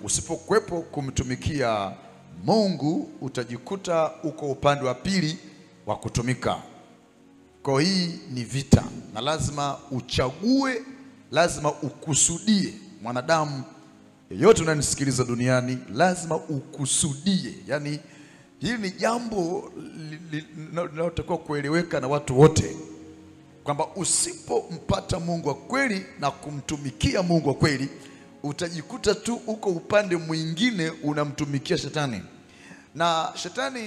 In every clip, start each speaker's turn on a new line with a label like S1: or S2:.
S1: Usipokuwepo kumtumikia Mungu, utajikuta uko upande wa pili wa kutumika. Kwa hii ni vita, na lazima uchague, lazima ukusudie. Mwanadamu yeyote unanisikiliza duniani, lazima ukusudie. Yani hili ni jambo linalotakiwa kueleweka na watu wote, kwamba usipompata Mungu wa kweli na kumtumikia Mungu wa kweli, utajikuta tu uko upande mwingine unamtumikia shetani. Na shetani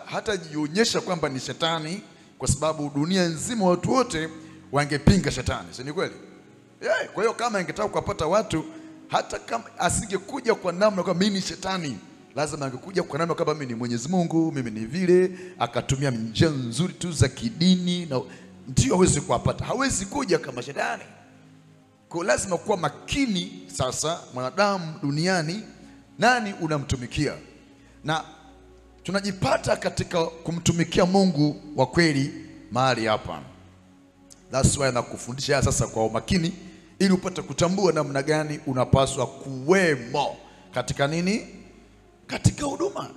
S1: hata jionyesha kwamba ni shetani, kwa sababu dunia nzima watu wote wangepinga shetani, si ni kweli? Kwa hiyo kama ingetaka kupata watu, hata kama asingekuja kwa namna kwamba mimi ni shetani, lazima angekuja kwa namna kwamba mimi ni Mwenyezi Mungu, mimi ni vile, akatumia njia nzuri tu za kidini, na ndio hawezi kuwapata. Hawezi kuja kama shetani. Kwa lazima kuwa makini sasa, mwanadamu duniani, nani unamtumikia? Na tunajipata katika kumtumikia Mungu wa kweli mahali hapa. That's why nakufundisha sasa kwa umakini, ili upate kutambua namna gani unapaswa kuwemo katika nini? Katika huduma.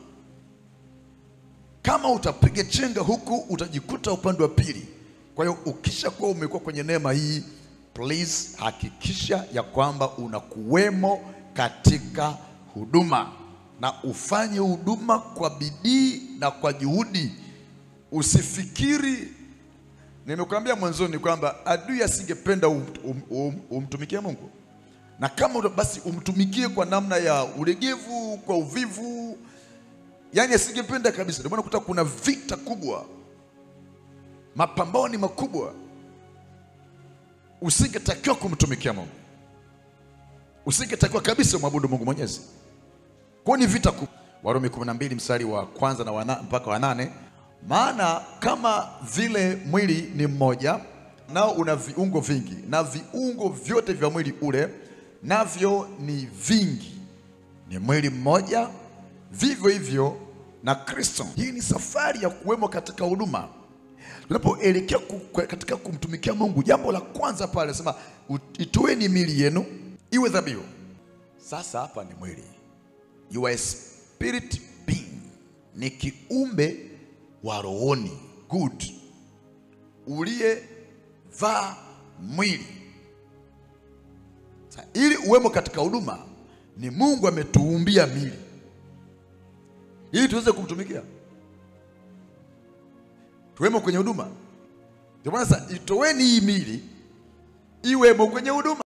S1: Kama utapiga chenga huku, utajikuta upande wa pili. Kwa hiyo ukishakuwa umekuwa kwenye neema hii, please hakikisha ya kwamba unakuwemo katika huduma, na ufanye huduma kwa bidii na kwa juhudi. Usifikiri, nimekuambia mwanzoni kwamba adui asingependa umtumikie Mungu, na kama basi umtumikie kwa namna ya ulegevu, kwa uvivu, yani asingependa kabisa. Ndio maana kuta kuna vita kubwa, mapambano ni makubwa. Usingetakiwa kumtumikia Mungu, usingetakiwa kabisa kumwabudu Mungu Mwenyezi. Kwa ni vita kubwa. Warumi 12 mstari wa kwanza na mpaka wa 8. Maana kama vile mwili ni mmoja, nao una viungo vingi, na viungo vyote vya mwili ule navyo ni vingi, ni mwili mmoja, vivyo hivyo na Kristo. Hii ni safari ya kuwemo katika huduma. Tunapoelekea katika kumtumikia Mungu, jambo la kwanza pale sema itoeni miili yenu iwe dhabihu. Sasa hapa ni mwili. You are a spirit being. Ni kiumbe wa rohoni, good, uliyevaa mwili. Sasa ili uwemo katika huduma, ni Mungu ametuumbia miili ili tuweze kumtumikia, tuwemo kwenye huduma. Ndio maana sasa itoeni hii miili iwemo kwenye huduma.